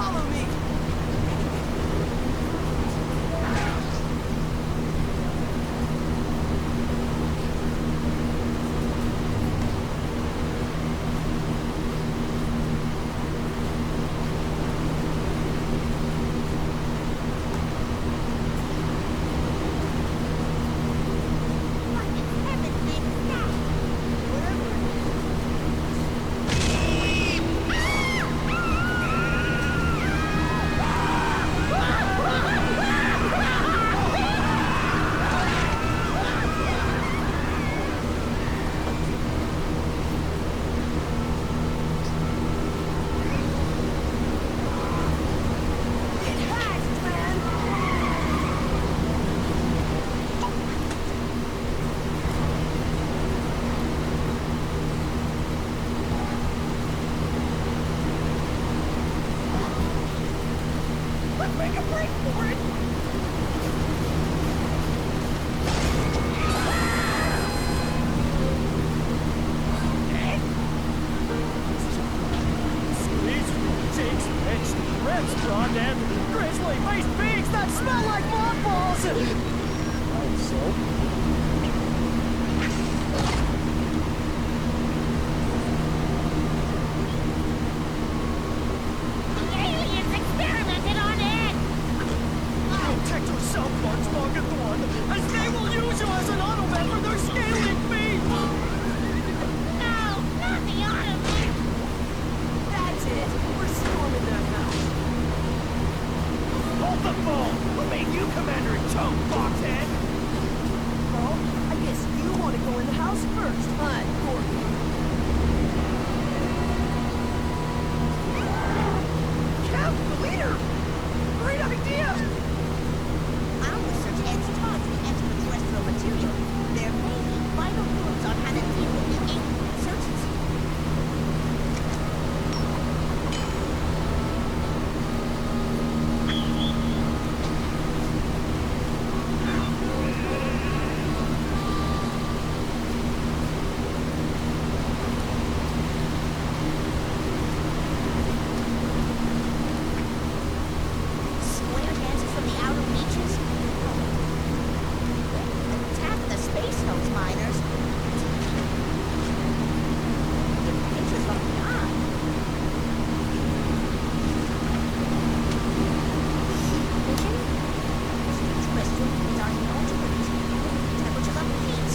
Follow me! Make a break for it! Squeeze, Jake's pitched, Red's drawn in, grizzly-faced pigs that smell like mothballs! I'm so... as they will use you as an automat for their scaling feet! No, not the automat! That's it. We're storming their house. Hold the phone! Who made you commander-in-chief, boxhead? Well, I guess you want to go in the house first, huh, Gordon? Cap, the leader! Great idea! Extraterrestrial material. There may be vital clues on how to deal with the alien insurgency. Square dances from the outer reaches? Attack the Space Nose miners. The pictures from beyond. Vision? Extraterrestrial dark alternate. Temperatures of heat.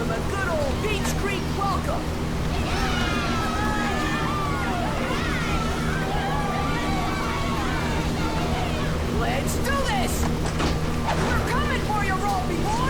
them a good old Beach Creek welcome. Let's do this! We're coming for you, Robbie boy!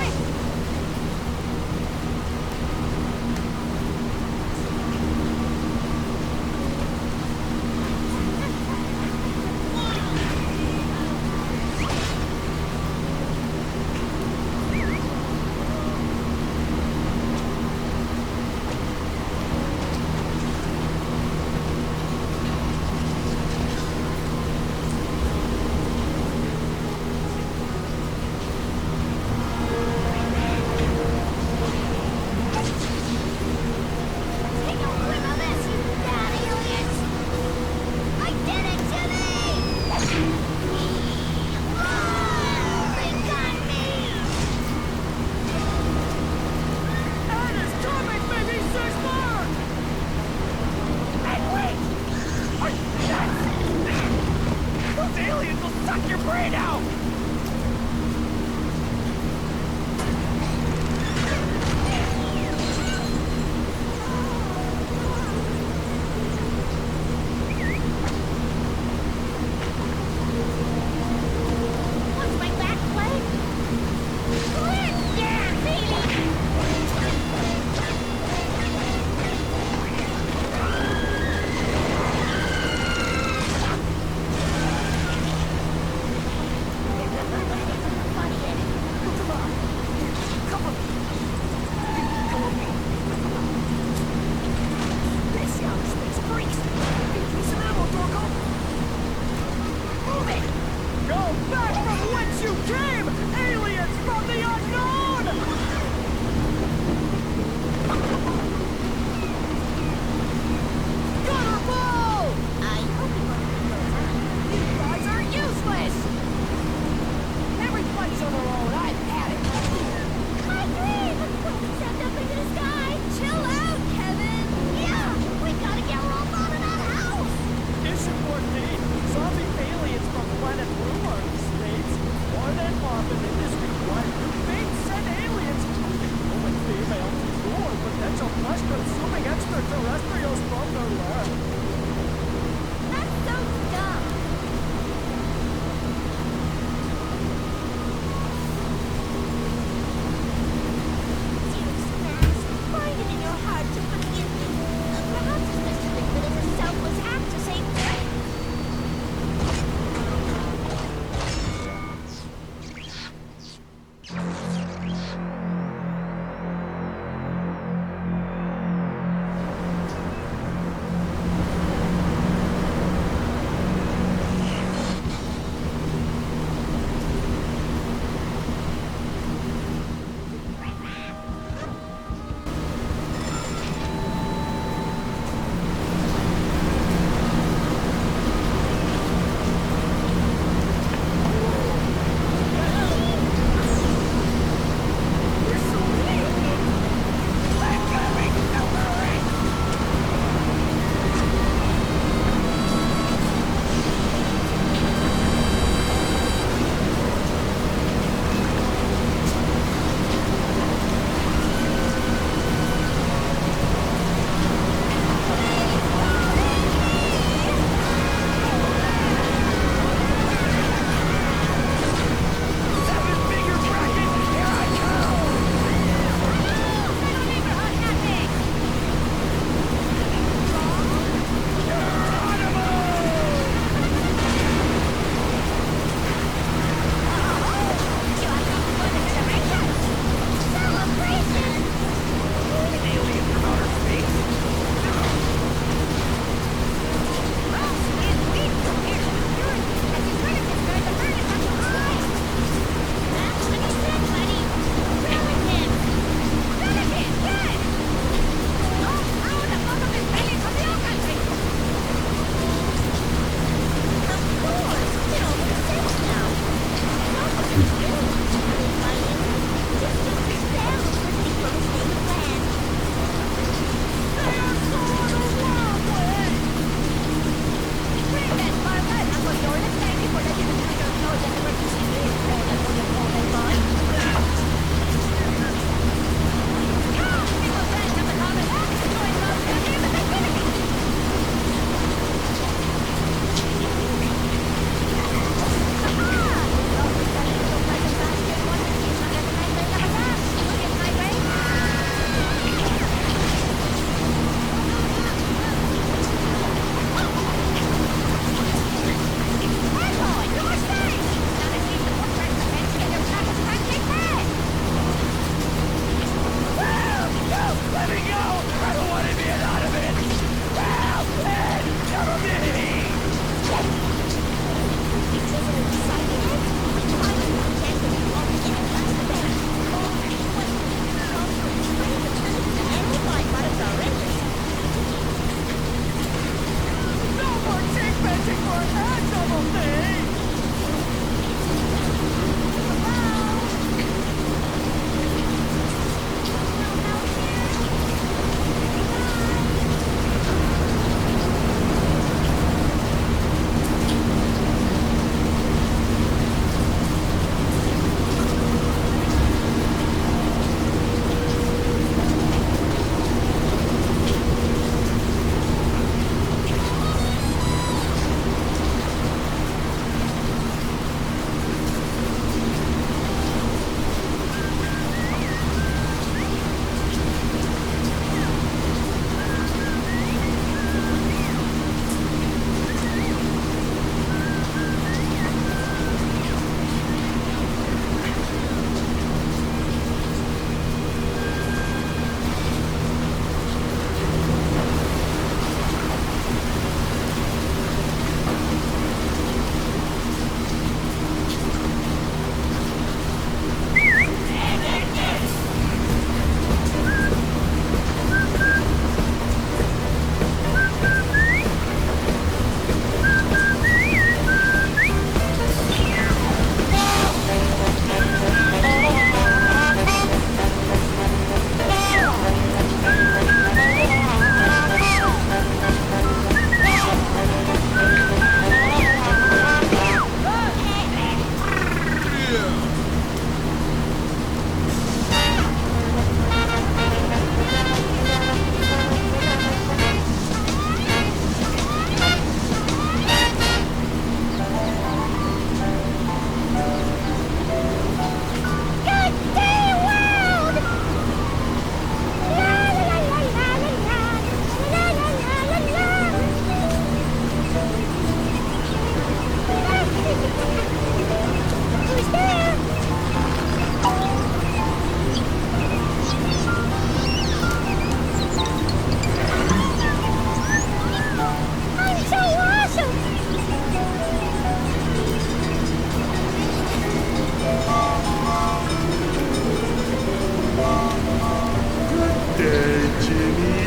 day, Jimmy.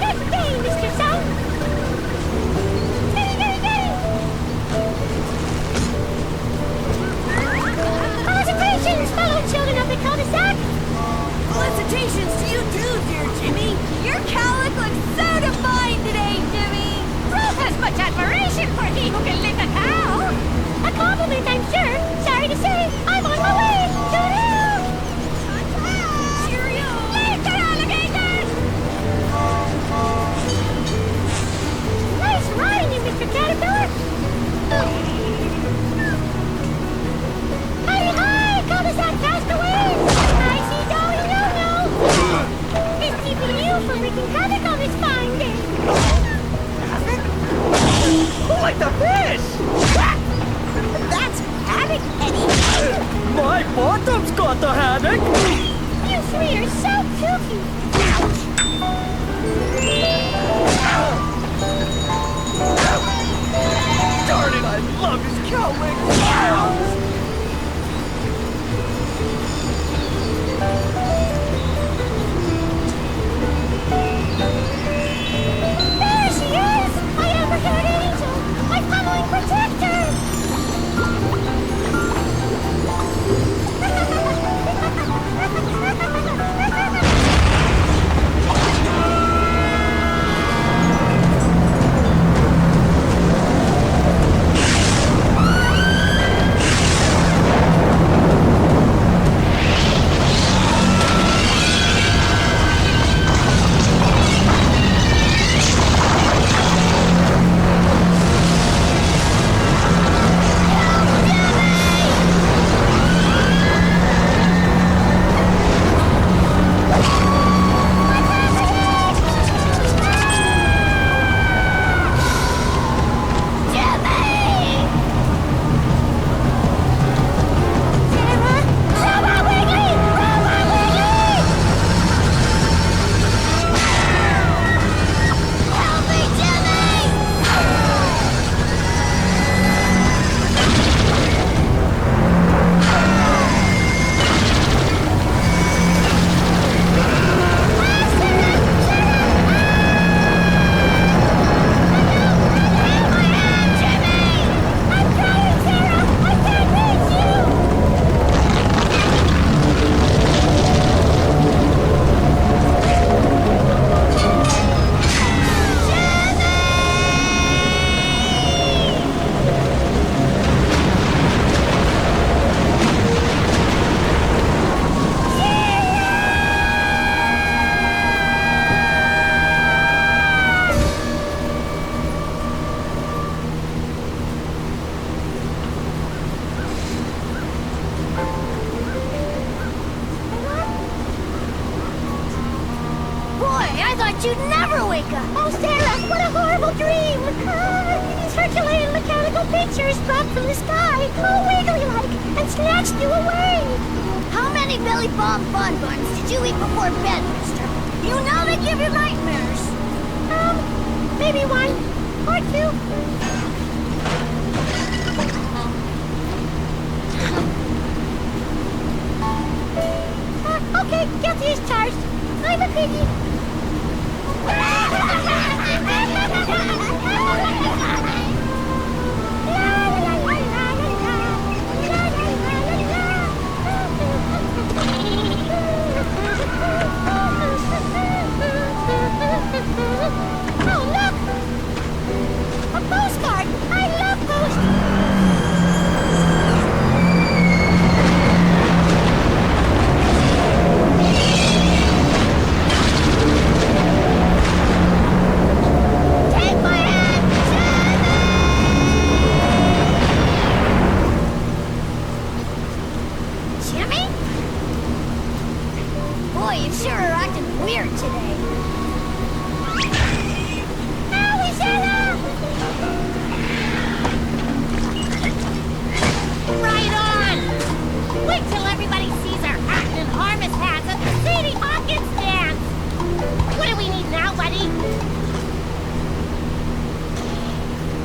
Good day, Mr. Sun. Felicitations, fellow children of the cul-de-sac. Felicitations to you too, dear Jimmy. Your cowlick looks so defined today, Jimmy. Rolf has much admiration for he who can lick a cow. A compliment, I'm sure. Sorry to say, I'm on my way. Toodaloo! Cheerio! Later, alligator! Nice riding, Mr. Caterpillar. Hi, cul-de-sac castaway! I see Dolly No-No. He's keeping you from wreaking havoc on this fine day. Who like the fish? That's havoc, Eddy. My bottom's got the haddock. You three are so kooky. Darn it, I love his cowlick. There she is! My amber-haired angel! My funneling protector! You'd never wake up! Oh, Sarah, what a horrible dream! These Herculean mechanical pictures dropped from the sky, all wiggly-like, and snatched you away! How many belly bomb bonbons did you eat before bed, mister? You know they give you nightmares. Maybe one or two. Okay, guilty as charged. I'm a piggy. Oh, look! A postcard! I love Take my hand, Jimmy! Boy, you sure are acting weird today. Right on! Wait till everybody sees our hat and harness hats at the Sadie Hawkins dance! What do we need now, buddy?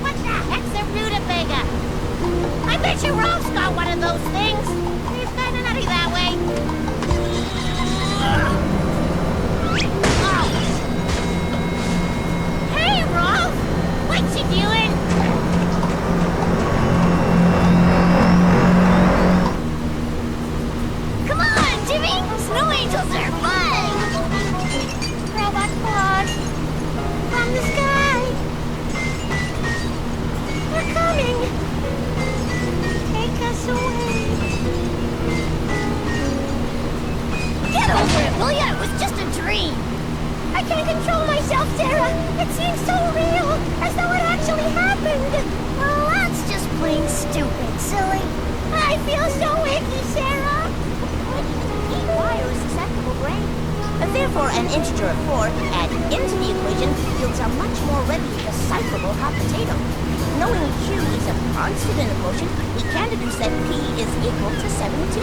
What the heck's a rutabaga? I bet you Rolf's got one of those things. He's kinda nutty that way. Sarah! It seems so real, as though it actually happened! Well, that's just plain stupid, silly. I feel so icky, Sarah! Wire is susceptible brain. Therefore, an integer of 4 added into the equation yields a much more readily decipherable hot potato. Knowing Q is a constant in the quotient, we can deduce that P is equal to 72.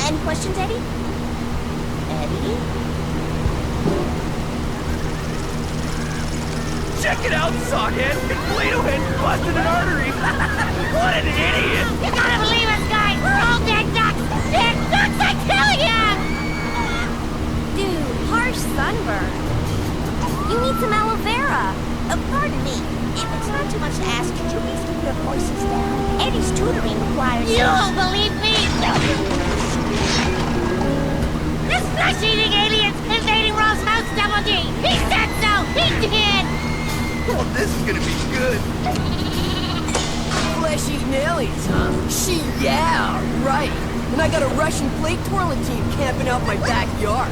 Any questions, Eddie? Eddie? Check it out, sockhead! Play-Doh head busted an artery! What an idiot! You gotta believe us, guys! We're all dead ducks! Dead ducks, I tell ya! Dude, harsh sunburn. You need some aloe vera. Pardon me. If it's not too much to ask, could you please keep your voices down? Eddie's tutoring requires... You won't believe me! This flesh-eating alien's invading Ross House, Double D! He said so! He did! Oh, this is gonna be good! Flesh-eating aliens, huh? Yeah, right. And I got a Russian plate twirling team camping out my backyard.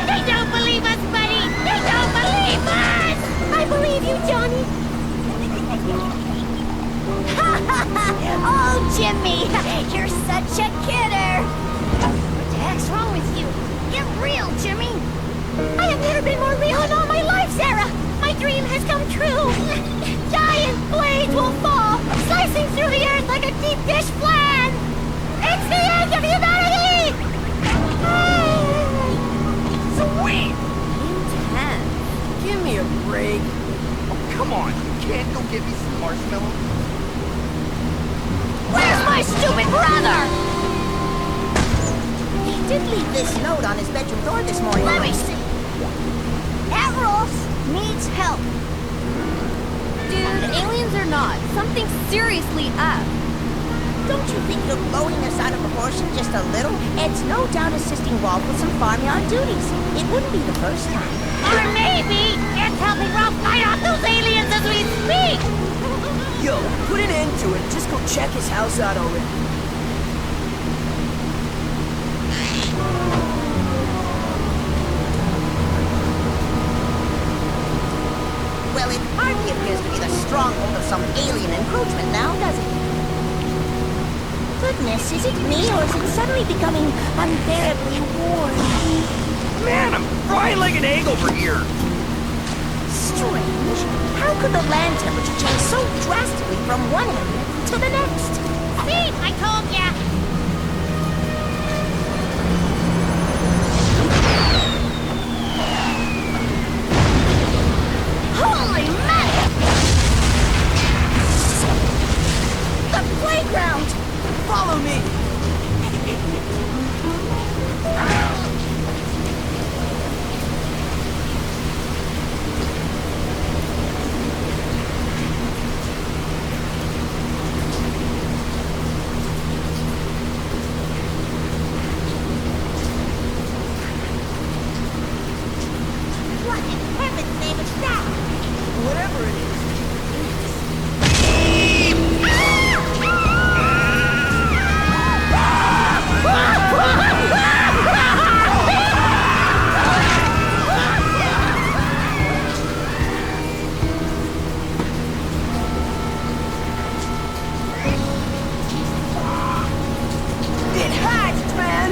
They don't believe us, buddy! They don't believe us! I believe you, Johnny! Oh, Jimmy! You're such a kidder! What the heck's wrong with you? Get real, Jimmy! I have never been more real in all my life, Sarah! My dream has come true! Giant blades will fall, slicing through the earth like a deep dish flan! It's the end of humanity! Sweet! Intense. Give me a break. Oh, come on, you can't go get me some marshmallows? Where's my stupid brother? He did leave this note on his bedroom door this morning. Let me see. Ross needs help. Dude, aliens or not, something's seriously up. Don't you think you're blowing this out of proportion just a little? Ed's no doubt assisting Rolf with some farmyard duties. It wouldn't be the first time. Or maybe it's helping Ralph fight off those aliens as we speak. Yo, put an end to it. Just go check his house out already. Well, it hardly appears to be the stronghold of some alien encroachment now, does it? Goodness, is it me, or is it suddenly becoming unbearably warm? Man, I'm frying like an egg over here! Strange. How could the land temperature change so drastically from one area to the next? See, I told ya. Holy mess! The playground! Follow me. What in heaven's name is that? Whatever it is. It hatched, man!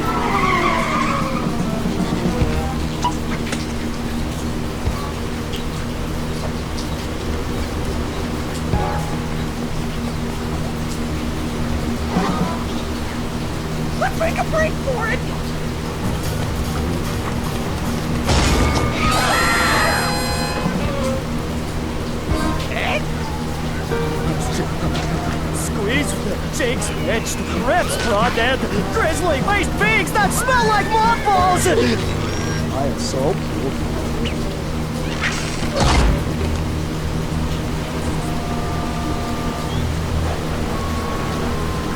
Let's make a break for it! Ed? Squeeze Jake's edged ribs, prawn and grizzly faced pigs that smell like mothballs! I am so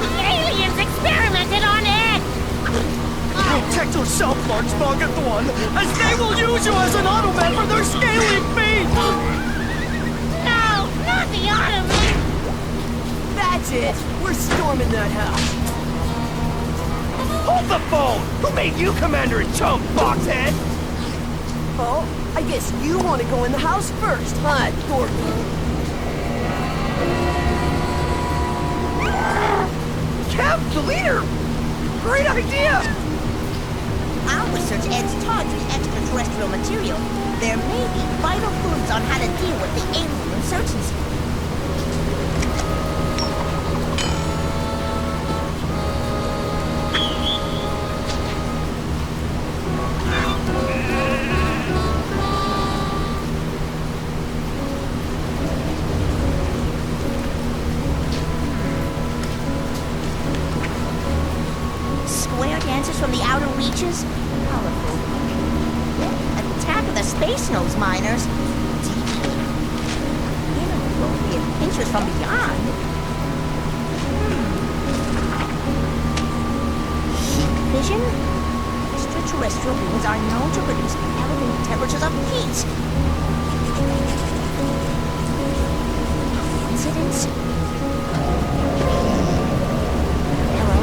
The aliens experimented on Ed! Protect yourself, Large One, as they will use you as an automat for their scaly feet! No, not the Ottoman! That's it. We're storming that house. Hold the phone! Who made you commander in chump, boxhead? Oh, I guess you want to go in the house first, huh, Dorky? Kev, the leader! Great idea! Our research adds tons of extraterrestrial material. There may be vital clues on how to deal with the alien insurgency. Square dances from the outer reaches? Powerful. Attack of the Space Nose miners? Deep. Inappropriate pinchers from beyond? Heat vision? Extraterrestrial beings are known to produce elevated temperatures of heat. Coincidence? Hello?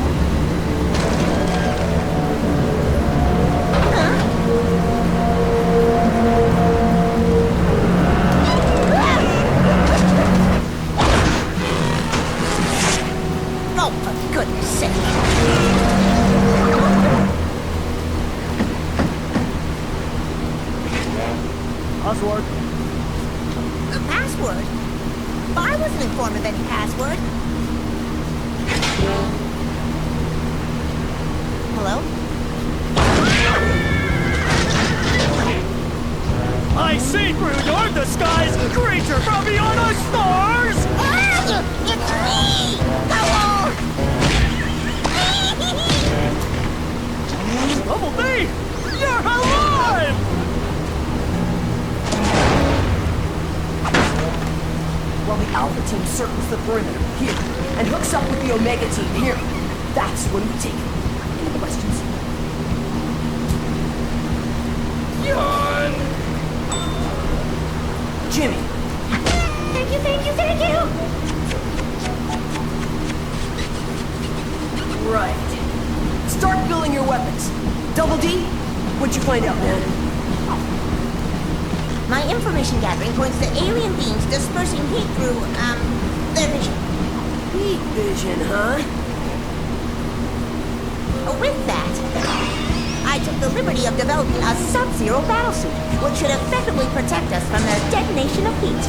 Oh, for goodness sake. Password. The password? I wasn't informed of any password. Hello? I see through your disguise, creature from beyond the stars! It's me! Hello! Double D! You're alive! While the Alpha team circles the perimeter here and hooks up with the Omega team here, that's when we take it. Any questions? Yawn! Jimmy, Thank you, thank you, thank you! right. Start building your weapons. Double D, what'd you find out, man? My information gathering points to alien beings dispersing heat through, their vision. Heat vision, huh? With that, I took the liberty of developing a sub-zero battlesuit, which should effectively protect us from the detonation of heat.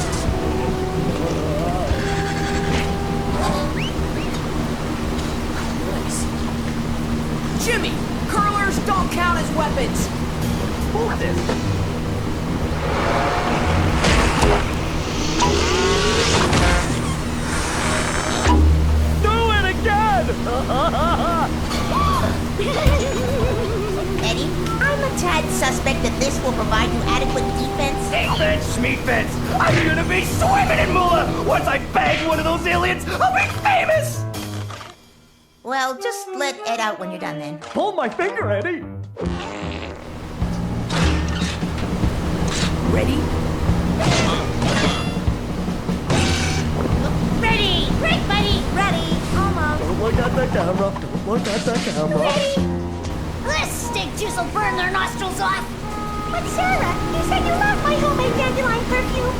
Nice. Jimmy, curlers don't count as weapons. Hold this. Do it again! Eddie, I'm a tad suspect that this will provide you adequate defense. Defense, schmeefense! I'm gonna be swimming in moolah! Once I bag one of those aliens, I'll be famous! Well, just let Ed out when you're done then. Pull my finger, Eddie! Ready? Ready! Great, buddy! Ready! Almost. Don't look at the camera. Don't look at the camera. Ready? This stink juice will burn their nostrils off! But Sarah, you said you love my homemade dandelion perfume!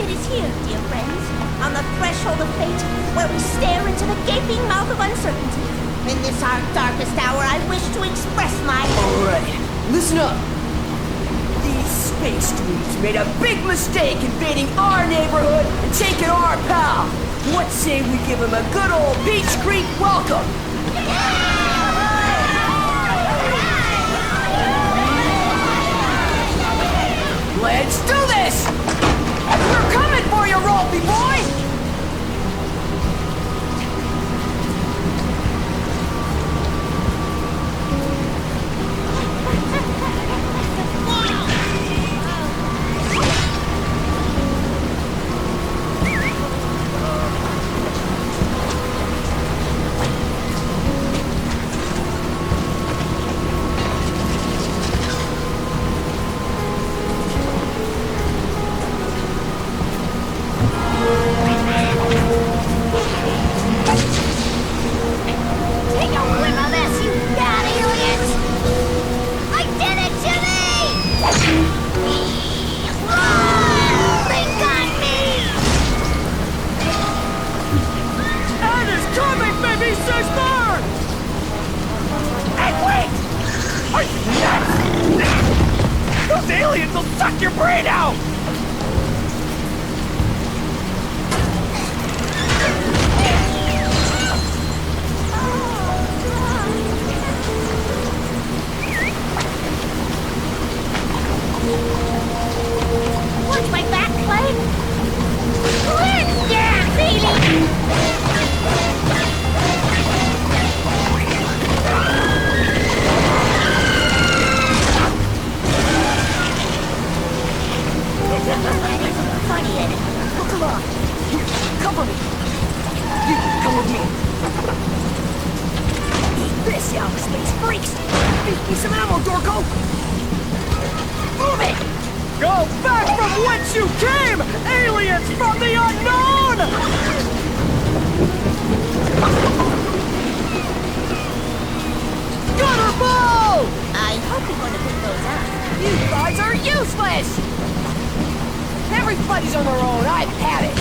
It is here, dear friends, on the threshold of fate, where we stare into the gaping mouth of uncertainty. In this our darkest hour, I wish to express my... All right, listen up. These space dudes made a big mistake invading our neighborhood and taking our pal. What say we give him a good old Beach Creek welcome? Let's do this! We're coming for you, Rolfie boy! suck your brain out! Watch my back, Clay. Let's dance, Haley! That isn't funny, Eddy. Oh, come on. Here, cover me. You come with me. Eat this, you outer space freaks. Beat me some ammo, Dorko. Move it! Go back from whence you came! Aliens from the unknown! Gutter ball! I hope you're going to pick those up. You guys are useless! Everybody's on their own. I've had it.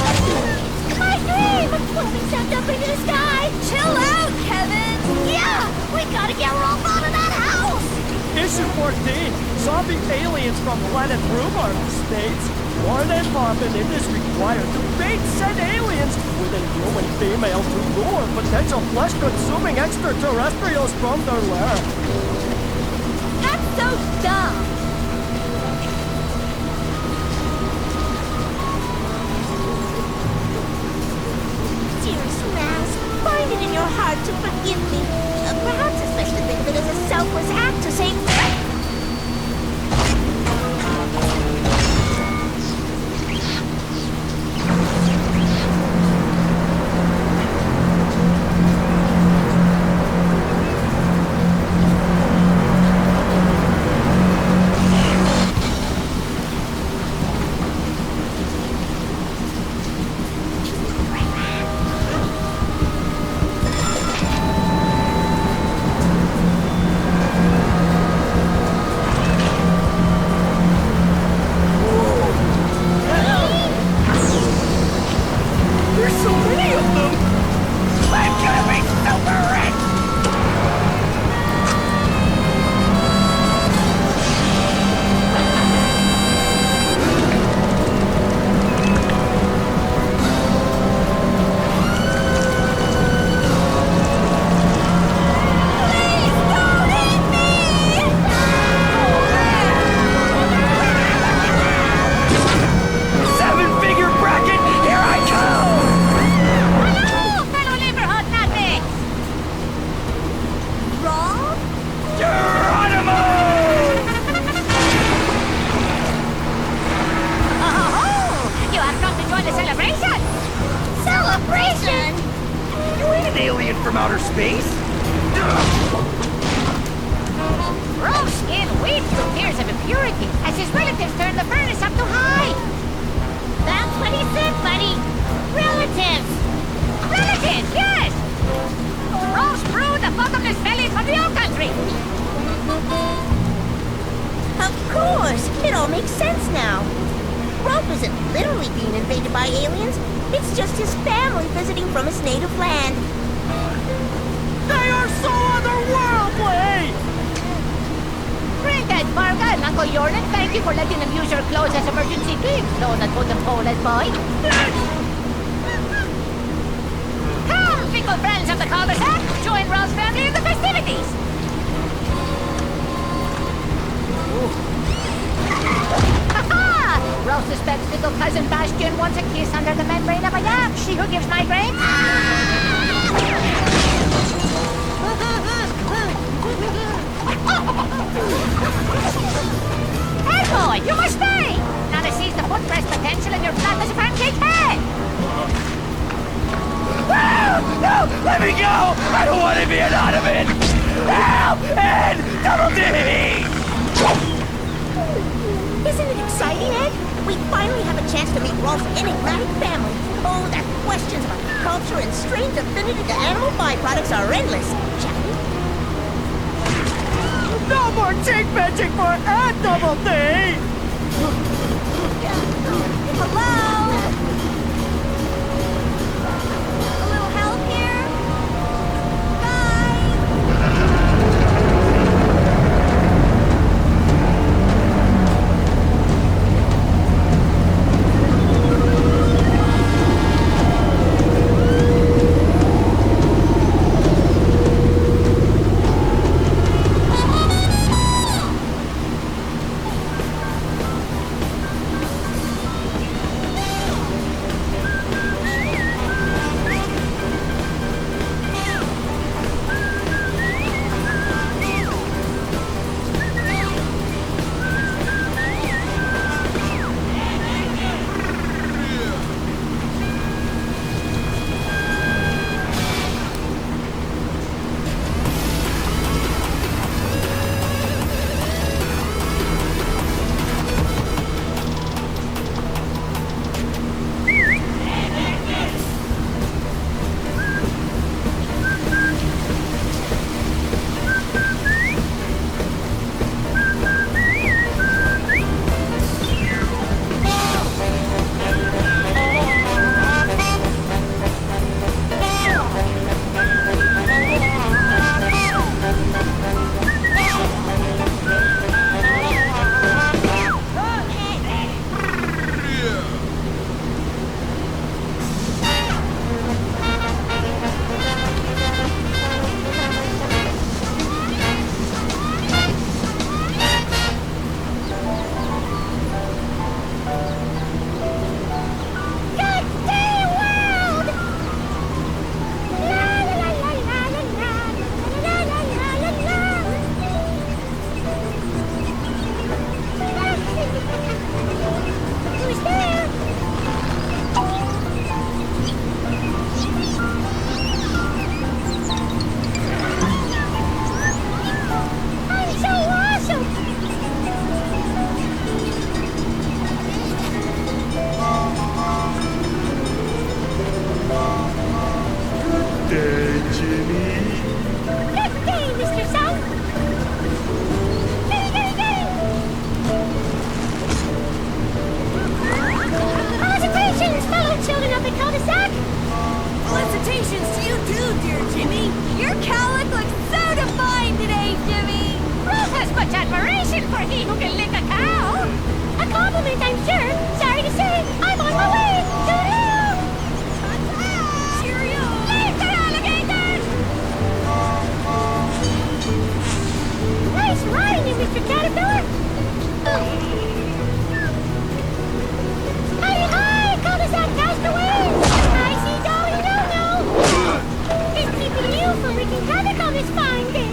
My dream! We'll be sent up into the sky! Chill out, Kevin. Yeah! We gotta get Rolf out of that house! Issue 14. Zombie aliens from planet Rhubarb states. More than often, it is required to bait said aliens with a human female to lure potential flesh-consuming extraterrestrials from their lair. That's so dumb. Dearest Mouse, find it in your heart to forgive me. Perhaps especially think of it as a selfless act to say... There's so many of them! I'm gonna be super rich! Seven-figure bracket, here I come! Hello, fellow neighborhood nutmegs! Rob? Geronimo! Oh, you have come to join the celebration! Celebration? You ain't an alien from outer space! Rolf's skin weeps through tears of impurity as his relatives turn the furnace up too high. That's what he said, buddy. Relatives. Relatives, yes! Rolf's brewed the bottomless bellies from the old country. Of course! It all makes sense now. Rolf isn't literally being invaded by aliens. It's just his family visiting from his native land. They are so otherworldly! Granddad Varga and Uncle Jordan, thank you for letting them use your clothes as emergency dreams. Those that put them Polish boy. Come, fickle friends of the cul-de-sac, join Rolf's family in the festivities. Ha-ha! Rolf suspects little cousin Bastion wants a kiss under the membrane of a yak. She who gives migraines. Hey boy, you must stay! Now to seize the foot press potential in your flat as a pancake head! No! Let me go! I don't want to be an ottoman! Help! Ed! Double D! Isn't it exciting, Ed? We finally have a chance to meet Rolf's enigmatic family. Oh, their questions about culture and strange affinity to animal byproducts are endless. Shall we? No more cheek magic for Ed Double D! Hello? A little help here? Guys? Mr. Caterpillar? Hi, cul-de-sac castaway! I see Dolly No-No! He's keeping you from wreaking havoc on this fine day.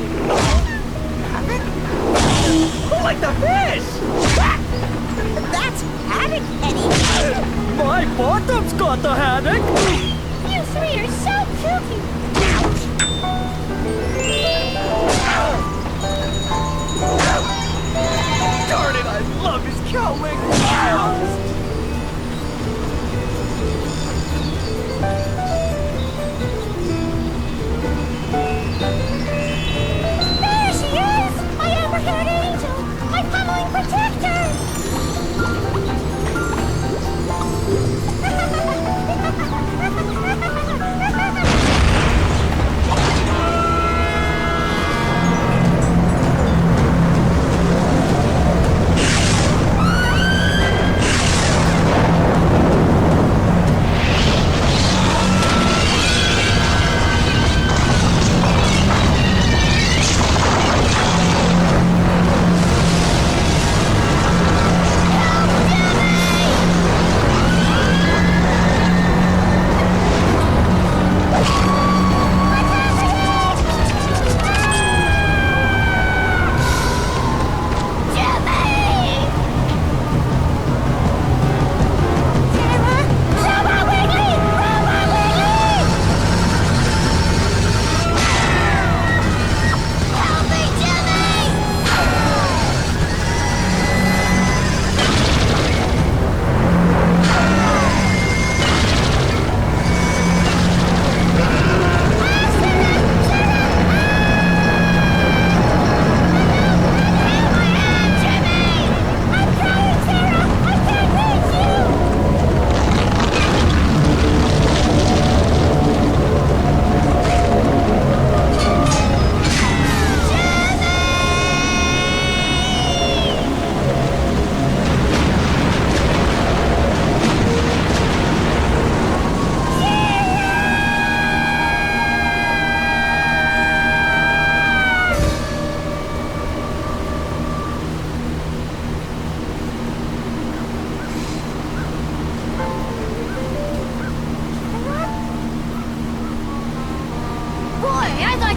Who like the fish? That's havoc, Eddy. My bottom's got the haddock! You three are so kooky. Darn it, I love his cow wing. There she is! My amber-haired angel! My pummeling protector!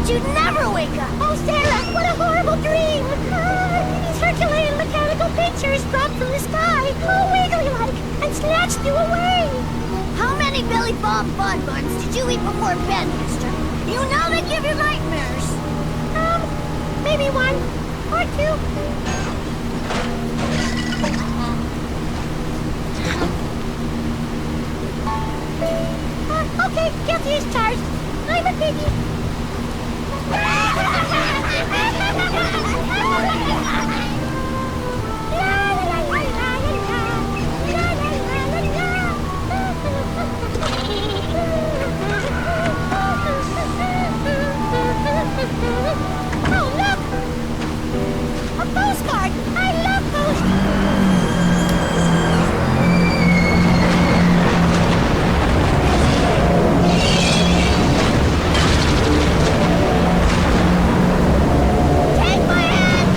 You'd never wake up! Oh, Sarah, what a horrible dream! These Herculean mechanical pictures dropped from the sky, all wiggly-like, and snatched you away! How many Billy Bob Bun Buns did you eat before bed, mister? You know they give you nightmares. Maybe one or two. Okay, guilty as charged. I'm a piggy. Oh, look! A postcard! I love Take my hand,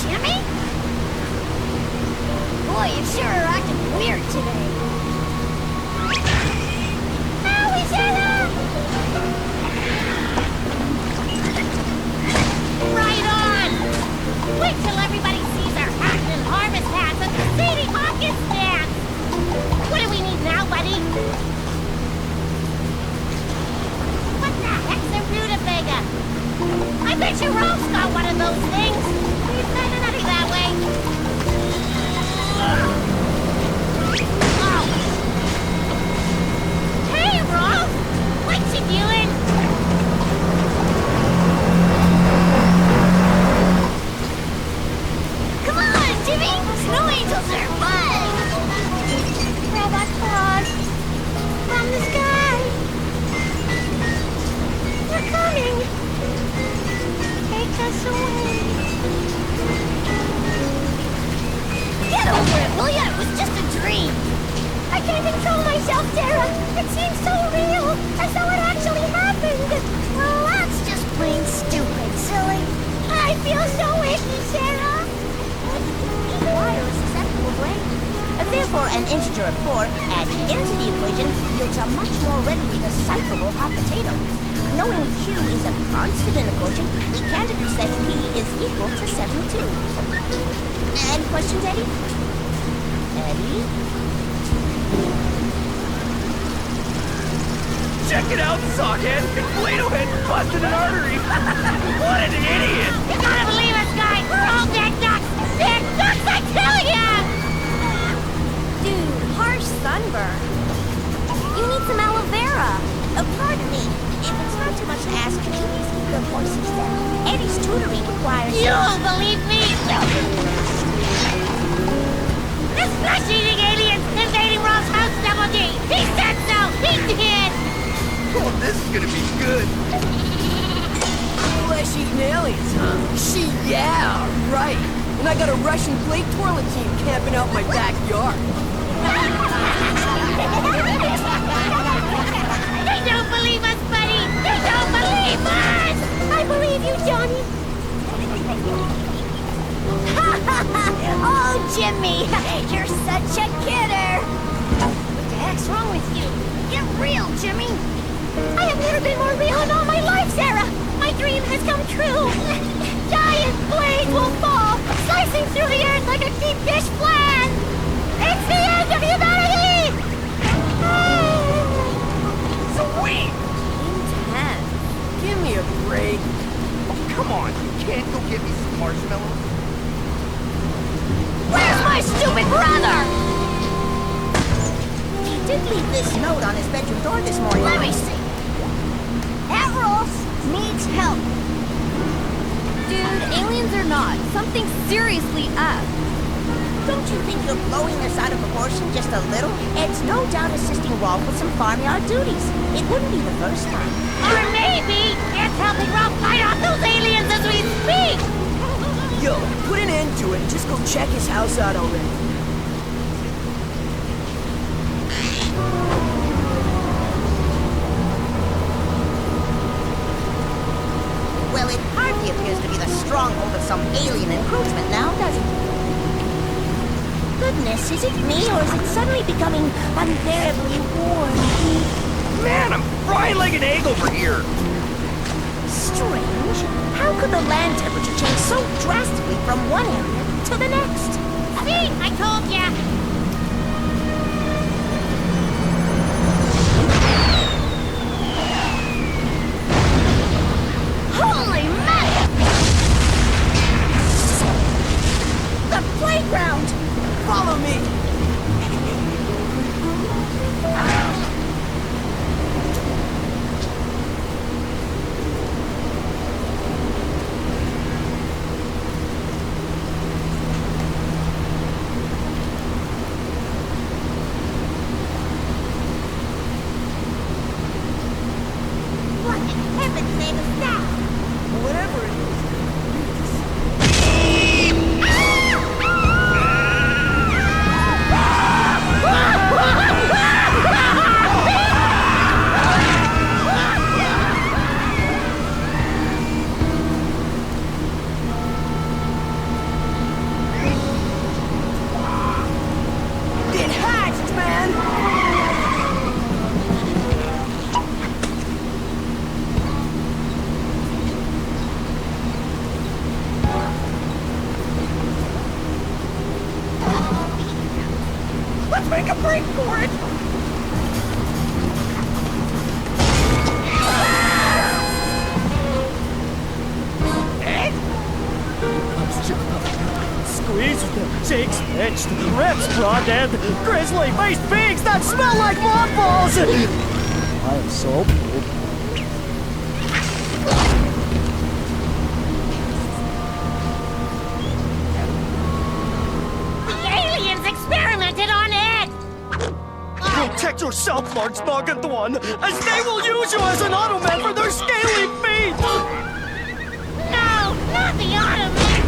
Jimmy? Boy, you sure are acting weird today. Right on! Wait till everybody sees our hat and harvest hats at the Sadie Hawkins dance! What do we need now, buddy? What the heck's a rutabaga? I bet you Ralph's got one of those things! He's kinda nutty that way. Oh. Hey, Ralph! What you doing? Come on, Jimmy! Snow angels are fun! Robot claws from the sky. They're coming. Take us away. Get over it, will ya? It was just a dream. I can't control myself, Sarah. It seems so real, as though it actually happened. Therefore, an integer of 4 added into the equation yields a much more readily decipherable hot potato. Knowing Q is a constant in the quotient, we can deduce that P is equal to 72. Any questions, Eddie? Eddie? Check it out, sockhead! Play-Doh head busted an artery! What an idiot! You gotta believe us, guys! We're all dead ducks! Dead ducks, I tell ya! Dude, harsh sunburn. You need some aloe vera. Pardon me, if it's not too much to ask, could you please keep your voices down? Eddie's tutoring requires... You'll believe me! This flesh-eating alien's invading Rob's house, Double D! He said so! He did! Oh, this is gonna be good! Flesh-eating aliens, huh? Yeah, right. And I got a Russian plate toilet team camping out in my backyard. They don't believe us, buddy! They don't believe us! I believe you, Johnny. Oh, Jimmy! You're such a kidder! What the heck's wrong with you? Get real, Jimmy! I have never been more real in all my life, Sarah. My dream has come true. Giant blades will fall, slicing through the earth like a deep dish flan. It's the end of humanity! Sweet! Intense. Give me a break. Oh, come on, you can't go get me some marshmallows? Where's my stupid brother? He did leave this note on his bedroom door this morning. Let me see. Everals needs help. Dude, aliens or not, something's seriously up. Don't you think you're blowing this out of proportion just a little? Ed's no doubt assisting Rolf with some farmyard duties. It wouldn't be the first time. Or maybe it's helping Ralph fight off those aliens as we speak! Yo, put an end to it and just go check his house out already. Well, it hardly appears to be the stronghold of some alien encroachment now, does it? Goodness, is it me, or is it suddenly becoming unbearably warm? Man, I'm frying like an egg over here! Strange. How could the land temperature change so drastically from one area to the next? See? I told ya! Holy mess! The playground! Follow me! What in heaven's name is that? Whatever it is. It hatched, man! Let's make a break for it! Ed? Squeeze them, Jake's pitched, Reps brought and grizzly-faced pigs that smell like mothballs! I am so poor. The aliens experimented on Ed! Protect yourself, Large Nugget One, as they will use you as an automat for their scaly feet! No, not the Ottoman!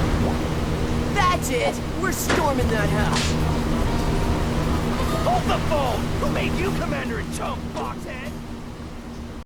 That's it! We're storming that house! Hold the phone! Who made you commander in chump, boxhead?